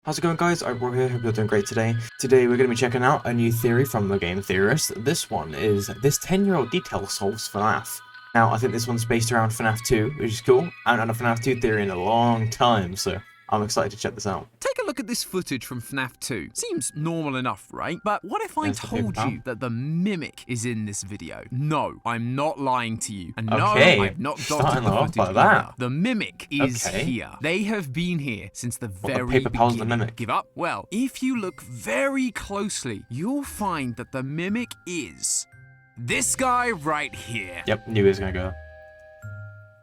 How's it going, guys? Eye-Brawl here, hope you're doing great today. Today we're going to be checking out a new theory from the game Theorists. This one is, this 10-year-old detail solves Fnaf. Now, I think this one's based around Fnaf 2, which is cool. I haven't had a Fnaf 2 theory in a long time, so I'm excited to check this out. Take a look at this footage from Fnaf 2. Seems normal enough, right? But what if I told you that the Mimic is in this video? No, I'm not lying to you. And no, I've not dotted the footage either. The Mimic is here. They have been here since the very beginning. The Mimic? Give up? Well, if you look very closely, you'll find that the Mimic is this guy right here. Yep, knew he was gonna go.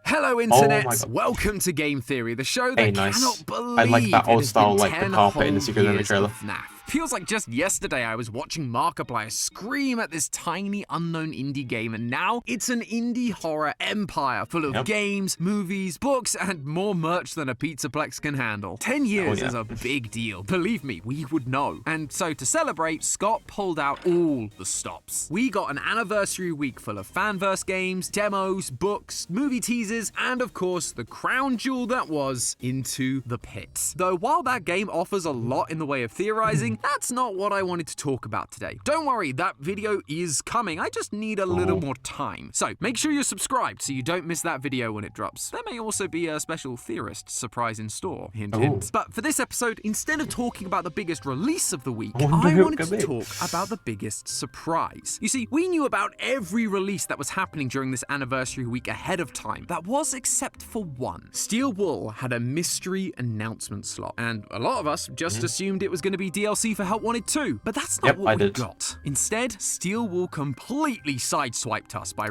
Hello, Internet! Welcome to Game Theory, the show that cannot believe I like that old style, like the 10 carpet in the Secret whole Memory trailer. years of Fnaf. Feels like just yesterday I was watching Markiplier scream at this tiny unknown indie game, and now it's an indie horror empire full of games, movies, books, and more merch than a Pizzaplex can handle. 10 years is a big deal. Believe me, we would know. And so to celebrate, Scott pulled out all the stops. We got an anniversary week full of fanverse games, demos, books, movie teasers, and of course, the crown jewel that was Into the Pit. Though while that game offers a lot in the way of theorizing, that's not what I wanted to talk about today. Don't worry, that video is coming. I just need a little more time. So make sure you're subscribed so you don't miss that video when it drops. There may also be a special Theorist surprise in store. Hint, hint. But for this episode, instead of talking about the biggest release of the week, I wanted to talk about the biggest surprise. You see, we knew about every release that was happening during this anniversary week ahead of time. That was except for one. Steel Wool had a mystery announcement slot, and a lot of us just assumed it was going to be DLC for Help Wanted 2, but that's not what we got. Instead, Steel Wool completely sideswiped us by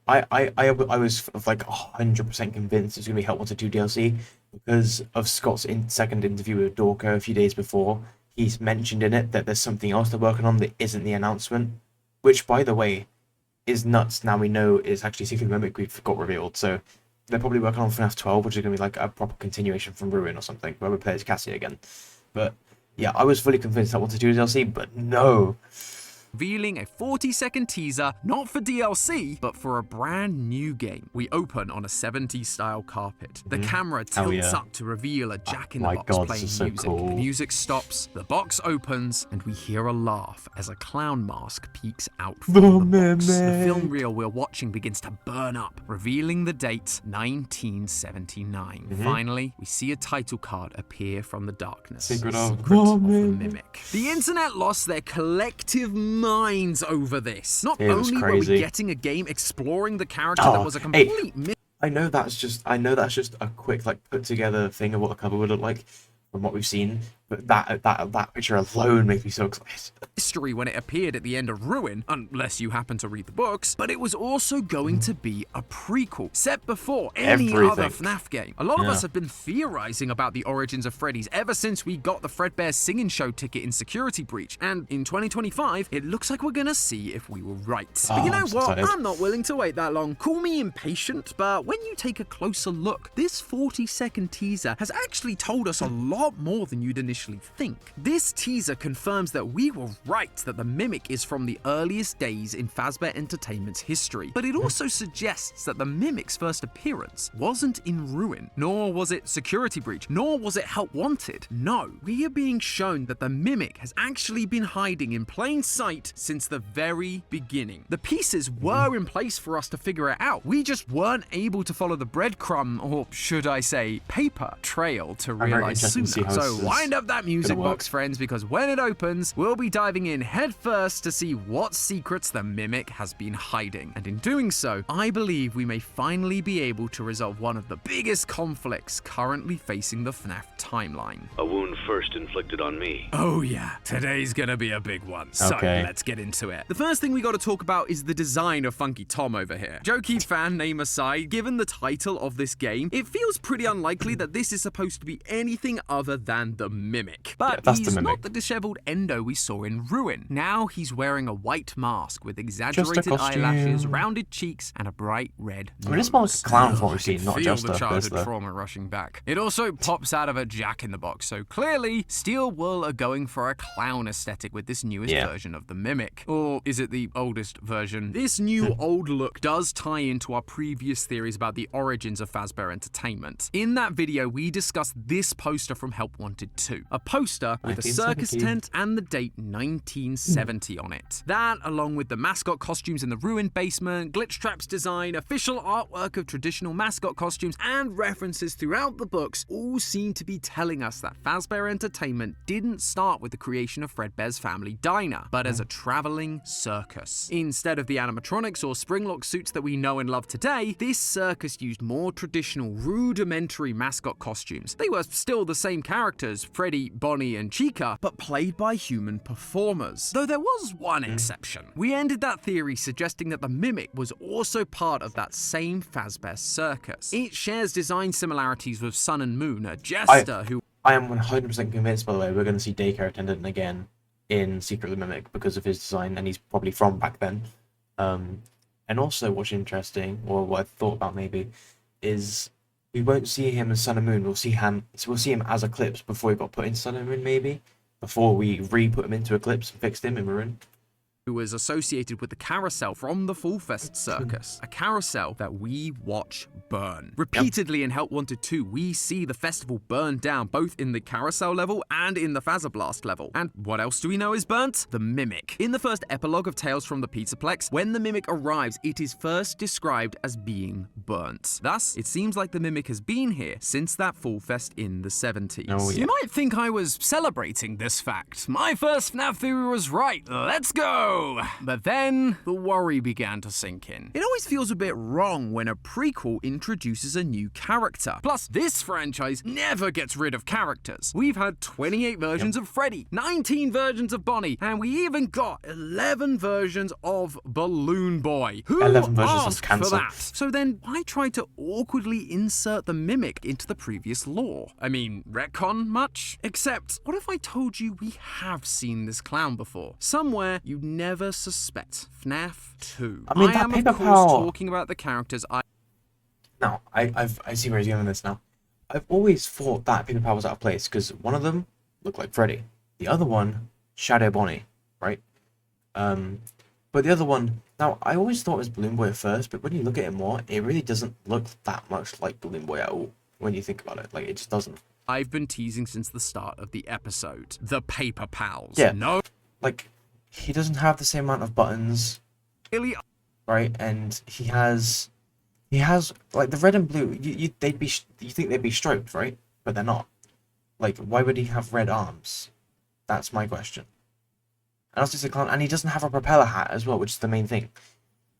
I was like 100% convinced it was going to be Help Wanted 2 DLC because of Scott's second interview with Dorka a few days before. He's mentioned in it that there's something else they're working on that isn't the announcement, which, by the way, is nuts. Now we know is actually Secret Mimic we've got revealed, so they're probably working on FNAF 12, which is going to be like a proper continuation from Ruin or something, where we play as Cassie again. But yeah, I was fully convinced I wanted to do DLC, but no. Revealing a 40-second teaser, not for DLC, but for a brand new game. We open on a 70s style carpet. The camera tilts up to reveal a Jack-in-the-Box playing music. The music stops, the box opens, and we hear a laugh as a clown mask peeks out from the box. The film reel we're watching begins to burn up, revealing the date 1979. Finally, we see a title card appear from the darkness. Secret of the Mimic. The internet lost their collective minds over this. Not only were we getting a game exploring the character that was a complete I know that's just a quick like put together thing of what the cover would look like from what we've seen, but that picture alone makes me so excited. History when it appeared at the end of Ruin, unless you happen to read the books, but it was also going to be a prequel, set before any other FNAF game. A lot of us have been theorizing about the origins of Freddy's ever since we got the Fredbear Singing Show ticket in Security Breach, and in 2025, it looks like we're gonna see if we were right. But you know what? I'm not willing to wait that long. Call me impatient, but when you take a closer look, this 40-second teaser has actually told us a lot more than you'd initially think. This teaser confirms that we were right that the Mimic is from the earliest days in Fazbear Entertainment's history, but it also suggests that the Mimic's first appearance wasn't in Ruin, nor was it Security Breach, nor was it Help Wanted. No, we are being shown that the Mimic has actually been hiding in plain sight since the very beginning. The pieces were in place for us to figure it out. We just weren't able to follow the breadcrumb, or should I say paper, trail to realize sooner. So wind up that music box, friends, because when it opens, we'll be diving in head first to see what secrets the Mimic has been hiding. And in doing so, I believe we may finally be able to resolve one of the biggest conflicts currently facing the FNAF timeline. A wound first inflicted on me. Oh yeah, today's gonna be a big one. So let's get into it. The first thing we gotta talk about is the design of Funky Tom over here. Jokey fan name aside, given the title of this game, it feels pretty unlikely that this is supposed to be anything other than the Mimic. But he's not the disheveled Endo we saw in Ruin. Now he's wearing a white mask with exaggerated eyelashes, rounded cheeks, and a bright red nose. I mean, it's more like a clown from what we've seen, not just the childhood trauma rushing back. It also pops out of a Jack-in-the-Box, so clearly Steel Wool are going for a clown aesthetic with this newest version of the Mimic. Or is it the oldest version? This new old look does tie into our previous theories about the origins of Fazbear Entertainment. In that video, we discussed this poster from Help Wanted 2. a poster with a circus 1970. tent and the date 1970 on it. That, along with the mascot costumes in the ruined basement, glitch traps design, official artwork of traditional mascot costumes, and references throughout the books, all seem to be telling us that Fazbear Entertainment didn't start with the creation of Fredbear's Family Diner, but as a traveling circus. Instead of the animatronics or springlock suits that we know and love today, this circus used more traditional, rudimentary mascot costumes. They were still the same characters, Freddy, Bonnie, and Chica, but played by human performers. Though there was one exception. We ended that theory suggesting that the Mimic was also part of that same Fazbear circus. It shares design similarities with Sun and Moon, a jester who... I am 100% convinced, by the way, we're going to see Daycare Attendant again in Secret of the Mimic because of his design, and he's probably from back then. And also, what's interesting, or what I thought about maybe, is we won't see him as Sun and Moon. We'll see him as Eclipse before he got put into Sun and Moon, maybe, before we re-put him into Eclipse and fixed him in Maroon. Who was associated with the carousel from the Fall Fest circus, a carousel that we watch burn. Repeatedly in Help Wanted 2, we see the festival burn down, both in the carousel level and in the Fazablast level. And what else do we know is burnt? The Mimic. In the first epilogue of Tales from the Pizzaplex, when the Mimic arrives, it is first described as being burnt. Thus, it seems like the Mimic has been here since that Fall Fest in the 70s. Oh, yeah. You might think I was celebrating this fact. My first FNAF theory was right. Let's go! But then, the worry began to sink in. It always feels a bit wrong when a prequel introduces a new character. Plus, this franchise never gets rid of characters. We've had 28 versions of Freddy, 19 versions of Bonnie, and we even got 11 versions of Balloon Boy. Who 11 versions of asked for Cancer. that? So then, why try to awkwardly insert the Mimic into the previous lore? I mean, retcon much? Except, what if I told you we have seen this clown before? Somewhere you never suspect. FNAF 2. I mean, that am, of Paper course, Pal... talking about the characters No, I see where he's going with this now. I've always thought that Paper Pal was out of place because one of them looked like Freddy. The other one, Shadow Bonnie, right? But the other one, now, I always thought it was Balloon Boy at first, but when you look at it more, it really doesn't look that much like Balloon Boy at all when you think about it. Like, it just doesn't. I've been teasing since the start of the episode. The Paper Pals. Yeah. No. Like, he doesn't have the same amount of buttons, Really? right? And he has like the red and blue. You think they'd be striped, right? But they're not. Like, why would he have red arms? That's my question. And also, he's a clown, and he doesn't have a propeller hat as well, which is the main thing.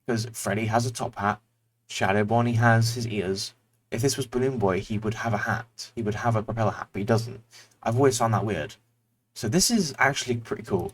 Because Freddy has a top hat, Shadow Bonnie has his ears. If this was Balloon Boy, he would have a hat. He would have a propeller hat, but he doesn't. I've always found that weird. So this is actually pretty cool.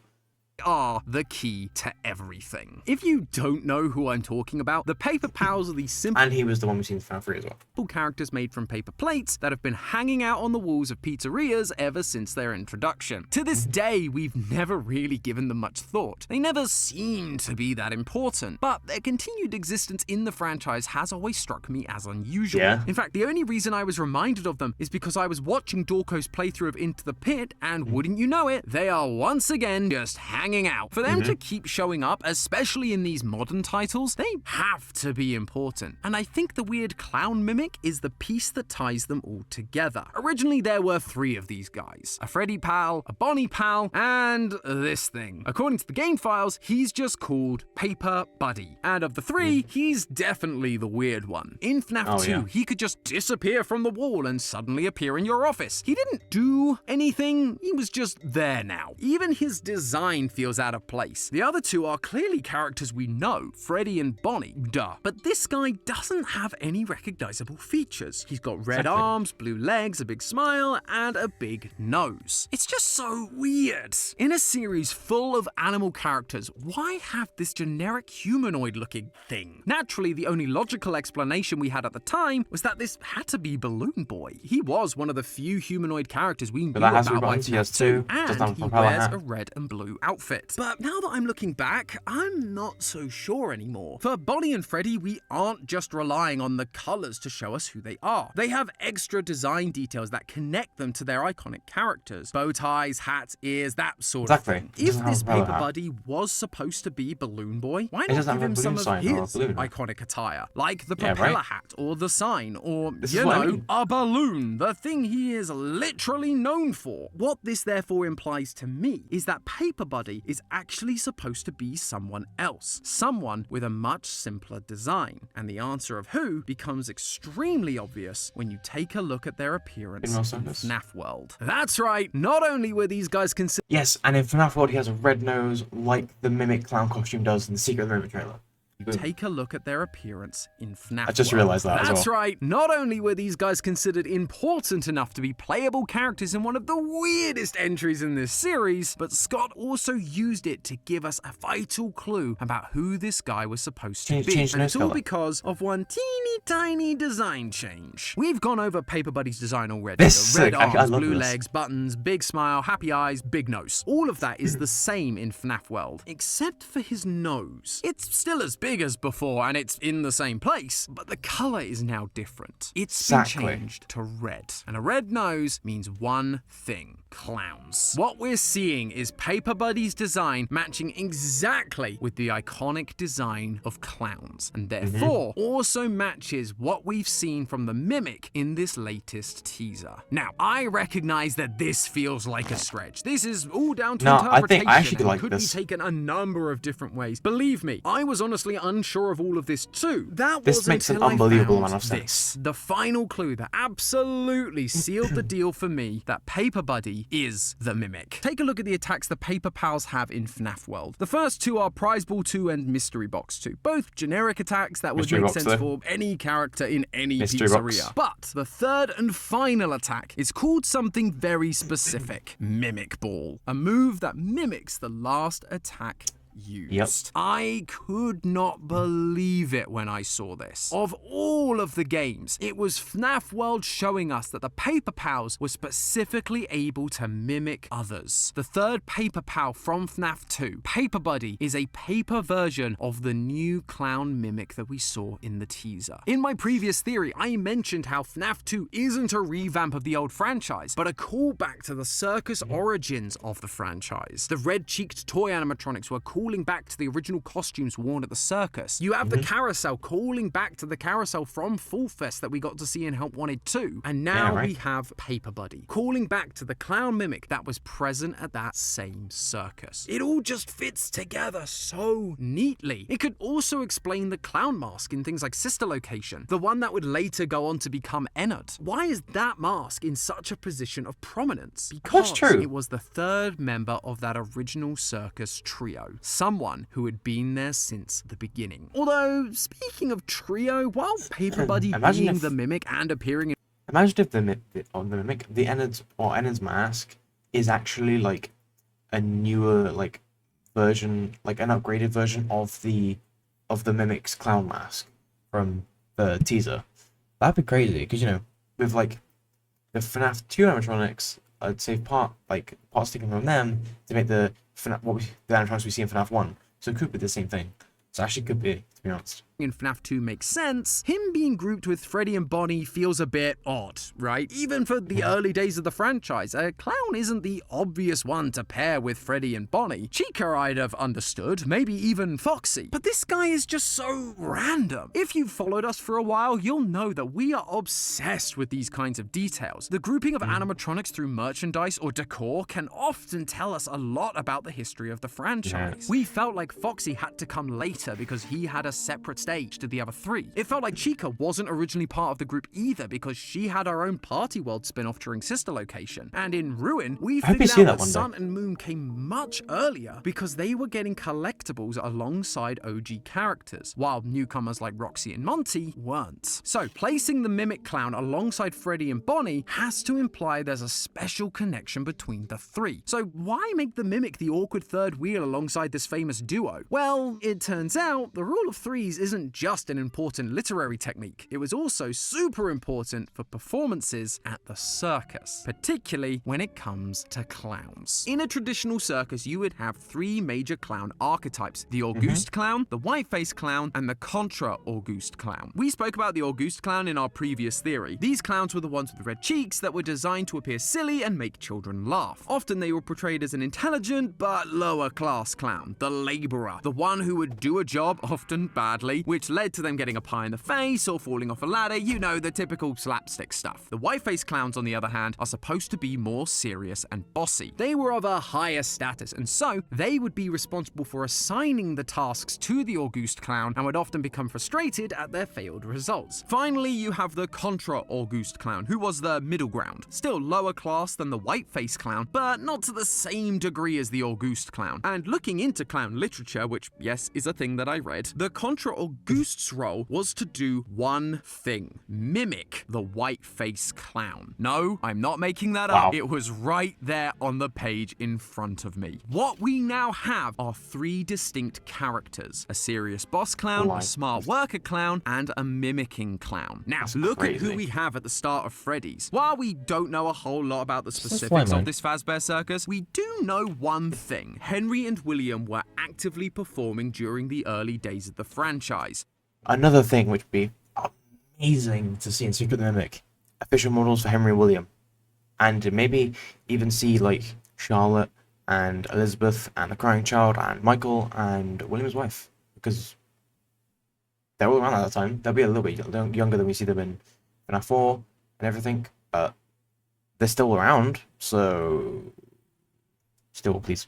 Are the key to everything. If you don't know who I'm talking about, the Paper Pals are these simple And he was the one we've seen in FNAF 3 as well. characters made from paper plates that have been hanging out on the walls of pizzerias ever since their introduction. To this day, we've never really given them much thought. They never seem to be that important, but their continued existence in the franchise has always struck me as unusual. Yeah. In fact, the only reason I was reminded of them is because I was watching Dorko's playthrough of Into the Pit, and wouldn't you know it, they are once again just hanging out. For them to keep showing up, especially in these modern titles, they have to be important. And I think the weird clown mimic is the piece that ties them all together. Originally, there were 3 of these guys. A Freddy pal, a Bonnie pal, and this thing. According to the game files, he's just called Paper Buddy. And of the 3, he's definitely the weird one. In FNAF 2, he could just disappear from the wall and suddenly appear in your office. He didn't do anything, he was just there now. Even his design feels out of place. The other 2 are clearly characters we know, Freddy and Bonnie, duh. But this guy doesn't have any recognizable features. He's got red arms, blue legs, a big smile, and a big nose. It's just so weird. In a series full of animal characters, why have this generic humanoid-looking thing? Naturally, the only logical explanation we had at the time was that this had to be Balloon Boy. He was one of the few humanoid characters we knew about by FNAF 2, and he wears a red and blue outfit. outfit. But now that I'm looking back, I'm not so sure anymore. For Bonnie and Freddy, we aren't just relying on the colors to show us who they are. They have extra design details that connect them to their iconic characters. Bow ties, hats, ears, that sort of thing. If this paper buddy was supposed to be Balloon Boy, why not give him some of his iconic attire? Like the propeller hat, or the sign, or, a balloon, the thing he is literally known for. What this therefore implies to me is that Paper Buddy is actually supposed to be someone else. Someone with a much simpler design. And the answer of who becomes extremely obvious when you take a look at their appearance in FNAF World. That's right, not only were these guys considered— Yes, and in FNAF World he has a red nose like the Mimic clown costume does in the Secret of the Mimic trailer. Take a look at their appearance in FNAF. I just realized that. That's right. Not only were these guys considered important enough to be playable characters in one of the weirdest entries in this series, but Scott also used it to give us a vital clue about who this guy was supposed to be. And it's all because of one teeny tiny design change. We've gone over Paper Buddy's design already. The red arms, blue legs, buttons, big smile, happy eyes, big nose. All of that is the same in FNAF World, except for his nose. It's still as big as before and it's in the same place, but the color is now different. It's been changed to red, and a red nose means one thing: clowns. What we're seeing is Paper Buddy's design matching exactly with the iconic design of clowns, and therefore also matches what we've seen from the Mimic in this latest teaser. Now, I recognize that this feels like a stretch. This is all down to interpretation. I actually like could this. be taken a number of different ways. Believe me, I was honestly unsure of all of this too. This makes an unbelievable amount of sense. The final clue that absolutely sealed the deal for me, that Paper Buddy is the Mimic. Take a look at the attacks the Paper Pals have in FNAF World. The first two are Prize Ball 2 and Mystery Box 2, both generic attacks that would make sense for any character in any pizzeria. But the third and final attack is called something very specific: Mimic Ball, a move that mimics the last attack used. I could not believe it when I saw this. Of all of the games, it was FNAF World showing us that the Paper Pals were specifically able to mimic others. The third Paper Pal from FNAF 2, Paper Buddy, is a paper version of the new clown mimic that we saw in the teaser. In my previous theory, I mentioned how FNAF 2 isn't a revamp of the old franchise, but a callback to the circus origins of the franchise. The red-cheeked toy animatronics were calling back to the original costumes worn at the circus. You have the carousel calling back to the carousel from Fall Fest that we got to see in Help Wanted 2. And now we have Paper Buddy calling back to the clown mimic that was present at that same circus. It all just fits together so neatly. It could also explain the clown mask in things like Sister Location, the one that would later go on to become Ennard. Why is that mask in such a position of prominence? Because it was the third member of that original circus trio. Someone who had been there since the beginning. Although, speaking of trio, while Paper Buddy being the Mimic and appearing in— Imagine if the Mimic, the Ennard's mask is actually like a newer version, like an upgraded version of the Mimic's clown mask from the teaser. That'd be crazy, because with like the FNAF 2 animatronics, I'd say parts taken from them to make the animatronics we see in FNAF 1. So it could be the same thing. So actually could be, to be honest. In FNAF 2 makes sense. Him being grouped with Freddy and Bonnie feels a bit odd, right? Even for the early days of the franchise, a clown isn't the obvious one to pair with Freddy and Bonnie. Chica I'd have understood, maybe even Foxy. But this guy is just so random. If you've followed us for a while, you'll know that we are obsessed with these kinds of details. The grouping of animatronics through merchandise or decor can often tell us a lot about the history of the franchise. We felt like Foxy had to come later because he had a separate stage to the other three. It felt like Chica wasn't originally part of the group either because she had her own Party World spin-off during Sister Location. And in Ruin, we figured out that Sun and Moon came much earlier because they were getting collectibles alongside OG characters, while newcomers like Roxy and Monty weren't. So placing the Mimic Clown alongside Freddy and Bonnie has to imply there's a special connection between the three. So why make the Mimic the awkward third wheel alongside this famous duo? Well, it turns out the rule of threes isn't just an important literary technique, it was also super important for performances at the circus, particularly when it comes to clowns. In a traditional circus, you would have three major clown archetypes: the Auguste clown, the white-faced clown, and the contra-Auguste clown. We spoke about the Auguste clown in our previous theory. These clowns were the ones with red cheeks that were designed to appear silly and make children laugh. Often they were portrayed as an intelligent but lower class clown, the laborer, the one who would do a job, often badly, which led to them getting a pie in the face or falling off a ladder, you know, the typical slapstick stuff. The white-faced clowns, on the other hand, are supposed to be more serious and bossy. They were of a higher status, and so they would be responsible for assigning the tasks to the Auguste clown and would often become frustrated at their failed results. Finally, you have the contra-Auguste clown, who was the middle ground. Still lower class than the white-faced clown, but not to the same degree as the Auguste clown. And looking into clown literature, which, yes, is a thing that I read, the contra-Auguste's role was to do one thing: mimic the white-faced clown. No, I'm not making that up. It was right there on the page in front of me. What we now have are three distinct characters: a serious boss clown, a smart worker clown, and a mimicking clown. Now, look at who we have at the start of Freddy's. While we don't know a whole lot about the specifics of this Fazbear circus, we do know one thing: Henry and William were actively performing during the early days of the franchise. Another thing which would be amazing to see in Secret the Mimic: official models for Henry and William. And maybe even see like Charlotte and Elizabeth and the Crying Child and Michael and William's wife, because they're all around at that time. They'll be a little bit younger than we see them in Fnaf 4 and everything, but they're still around, so still, please.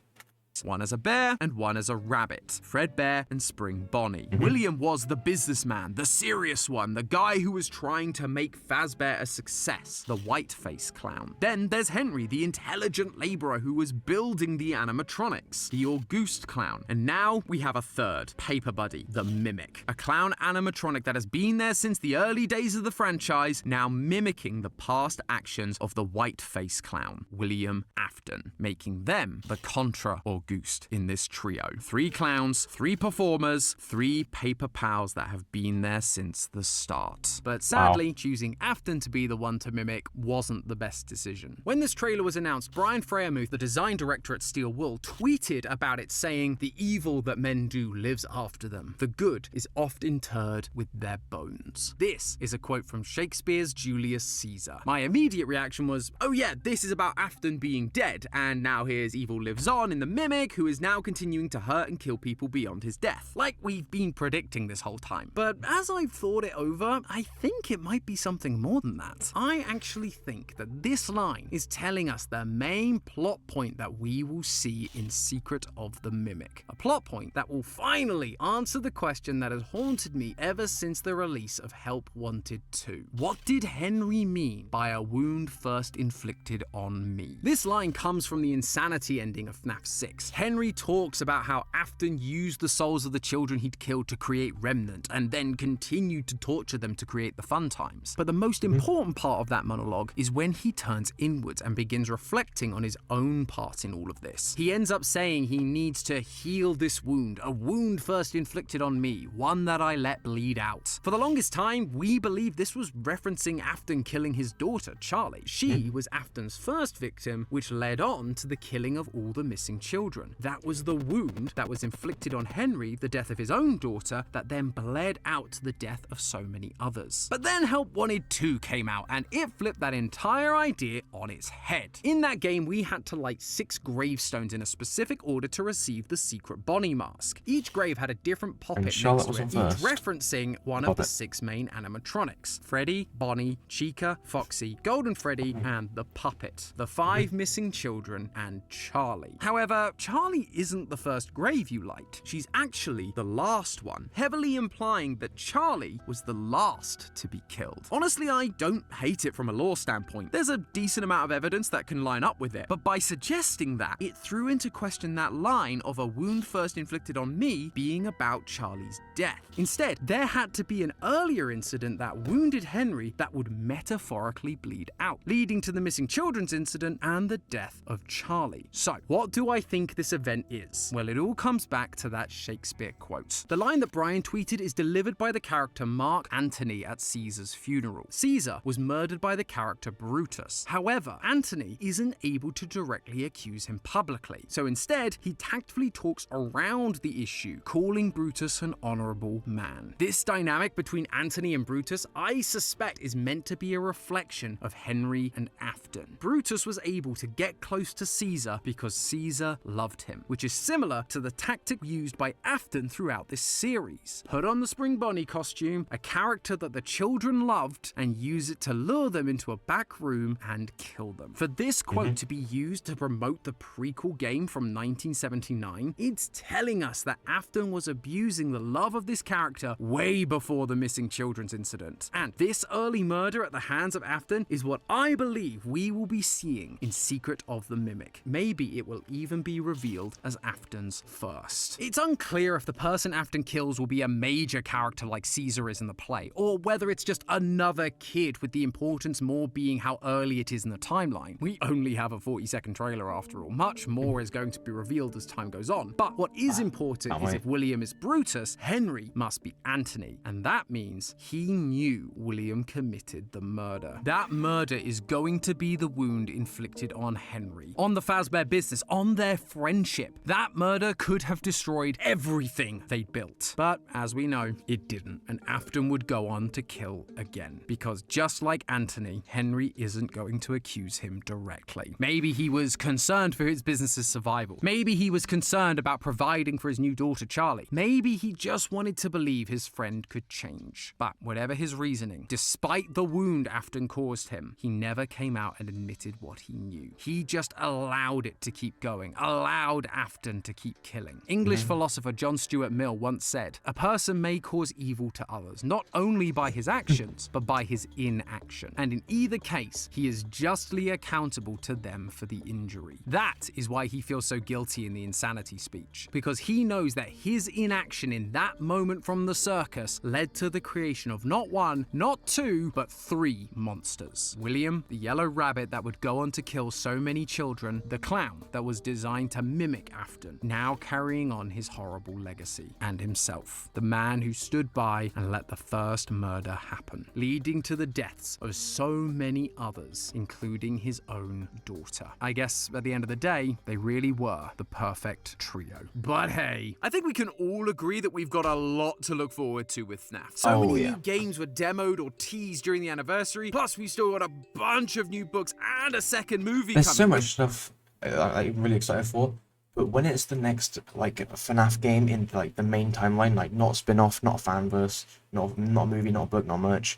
One as a bear and one as a rabbit. Fredbear and Spring Bonnie. William was the businessman, the serious one, the guy who was trying to make Fazbear a success, the white-faced clown. Then there's Henry, the intelligent laborer who was building the animatronics, the Auguste clown. And now we have a third, Paper Buddy, the Mimic, a clown animatronic that has been there since the early days of the franchise, now mimicking the past actions of the white-faced clown, William Afton, making them the contra-Auguste in this trio. Three clowns, three performers, three paper pals that have been there since the start. But sadly, choosing Afton to be the one to mimic wasn't the best decision. When this trailer was announced, Brian Freyamuth, the design director at Steel Wool, tweeted about it saying, "The evil that men do lives after them. The good is oft interred with their bones." This is a quote from Shakespeare's Julius Caesar. My immediate reaction was, oh yeah, this is about Afton being dead, and now here's evil lives on in the mimic, who is now continuing to hurt and kill people beyond his death, like we've been predicting this whole time. But as I've thought it over, I think it might be something more than that. I actually think that this line is telling us the main plot point that we will see in Secret of the Mimic. A plot point that will finally answer the question that has haunted me ever since the release of Help Wanted 2. What did Henry mean by a wound first inflicted on me? This line comes from the insanity ending of Fnaf 6. Henry talks about how Afton used the souls of the children he'd killed to create Remnant, and then continued to torture them to create the fun times. But the most important part of that monologue is when he turns inwards and begins reflecting on his own part in all of this. He ends up saying he needs to heal this wound, a wound first inflicted on me, one that I let bleed out. For the longest time, we believed this was referencing Afton killing his daughter, Charlie. She was Afton's first victim, which led on to the killing of all the missing children. That was the wound that was inflicted on Henry, the death of his own daughter, that then bled out to the death of so many others. But then Help Wanted 2 came out, and it flipped that entire idea on its head. In that game, we had to light 6 gravestones in a specific order to receive the secret Bonnie mask. Each grave had a different puppet next to it, each referencing one of the 6 main animatronics: Freddy, Bonnie, Chica, Foxy, Golden Freddy, and the puppet, the 5 missing children, and Charlie. However, Charlie isn't the first grave you light. She's actually the last one, heavily implying that Charlie was the last to be killed. Honestly, I don't hate it from a lore standpoint. There's a decent amount of evidence that can line up with it, but by suggesting that, it threw into question that line of a wound first inflicted on me being about Charlie's death. Instead, there had to be an earlier incident that wounded Henry that would metaphorically bleed out, leading to the missing children's incident and the death of Charlie. So, what do I think think this event is? Well, it all comes back to that Shakespeare quote. The line that Brian tweeted is delivered by the character Mark Antony at Caesar's funeral. Caesar was murdered by the character Brutus. However, Antony isn't able to directly accuse him publicly, so instead, he tactfully talks around the issue, calling Brutus an honorable man. This dynamic between Antony and Brutus, I suspect, is meant to be a reflection of Henry and Afton. Brutus was able to get close to Caesar because Caesar loved him, which is similar to the tactic used by Afton throughout this series. Put on the Spring Bonnie costume, a character that the children loved, and use it to lure them into a back room and kill them. For this quote to be used to promote the prequel game from 1979, it's telling us that Afton was abusing the love of this character way before the missing children's incident. And this early murder at the hands of Afton is what I believe we will be seeing in Secret of the Mimic. Maybe it will even be revealed as Afton's first. It's unclear if the person Afton kills will be a major character like Caesar is in the play, or whether it's just another kid, with the importance more being how early it is in the timeline. We only have a 40-second trailer after all. Much more is going to be revealed as time goes on. But what is important is if William is Brutus, Henry must be Antony, and that means he knew William committed the murder. That murder is going to be the wound inflicted on Henry, on the Fazbear business, on their friendship. That murder could have destroyed everything they'd built. But as we know, it didn't, and Afton would go on to kill again. Because just like Antony, Henry isn't going to accuse him directly. Maybe he was concerned for his business's survival. Maybe he was concerned about providing for his new daughter Charlie. Maybe he just wanted to believe his friend could change. But whatever his reasoning, despite the wound Afton caused him, he never came out and admitted what he knew. He just allowed it to keep going, allowed Afton to keep killing. English philosopher John Stuart Mill once said, "A person may cause evil to others, not only by his actions, but by his inaction. And in either case, he is justly accountable to them for the injury." That is why he feels so guilty in the insanity speech, because he knows that his inaction in that moment from the circus led to the creation of not one, not two, but 3 monsters. William, the yellow rabbit that would go on to kill so many children, the clown that was designed to mimic Afton, now carrying on his horrible legacy, and himself, the man who stood by and let the first murder happen, leading to the deaths of so many others, including his own daughter. I guess at the end of the day, they really were the perfect trio. But hey, I think we can all agree that we've got a lot to look forward to with Fnaf. So many new games were demoed or teased during the anniversary, plus we still got a bunch of new books and a second movie coming. There's so much stuff I'm really excited for. But when it's the next like FNAF game in like the main timeline, like not spin-off, not fanverse, not a movie, not a book, not merch,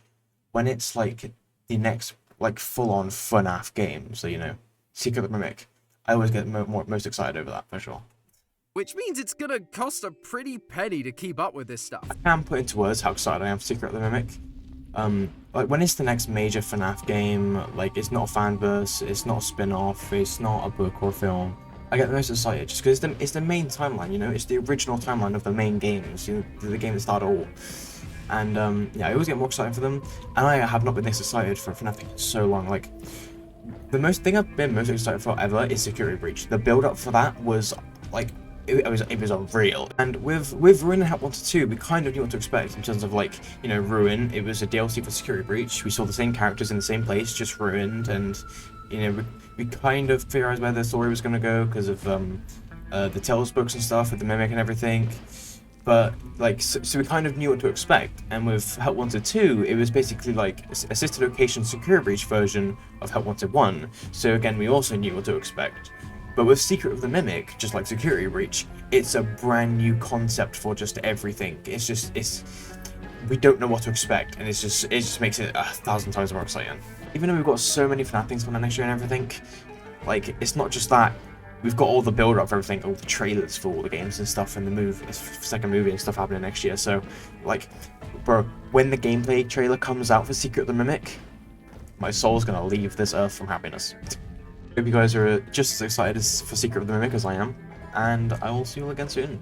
when it's like the next like full-on FNAF game, so you know, Secret of the Mimic, I always get most excited over that for sure. Which means it's gonna cost a pretty penny to keep up with this stuff. I can't put into words how excited I am for Secret of the Mimic. Like when it's the next major FNAF game, like it's not a fanverse, it's not a spin-off, it's not a book or a film, I get the most excited just because it's the main timeline, you know, it's the original timeline of the main games, you know, the game that started all. And yeah, I always get more excited for them, and I have not been this excited for FNAF in so long. Like, the thing I've been most excited for ever is Security Breach. The build-up for that was like, it was unreal. And with Ruin and Help Wanted 2, we kind of knew what to expect in terms of like, you know, Ruin, it was a DLC for Security Breach. We saw the same characters in the same place, just ruined, and you know, we kind of theorized where the story was going to go because of the Tales books and stuff with the Mimic and everything. But like, so we kind of knew what to expect. And with Help Wanted 2, it was basically like assisted location Security Breach version of Help Wanted 1. So again, we also knew what to expect. But with Secret of the Mimic, just like Security Breach, it's a brand new concept for just everything. We don't know what to expect, and it just makes it 1,000 times more exciting. Even though we've got so many FNAF things coming next year and everything, like, it's not just that. We've got all the build-up for everything, all the trailers for all the games and stuff, and the second movie and stuff happening next year. So, like, bro, when the gameplay trailer comes out for Secret of the Mimic, my soul's gonna leave this earth from happiness. Hope you guys are just as excited for Secret of the Mimic as I am, and I will see you all again soon.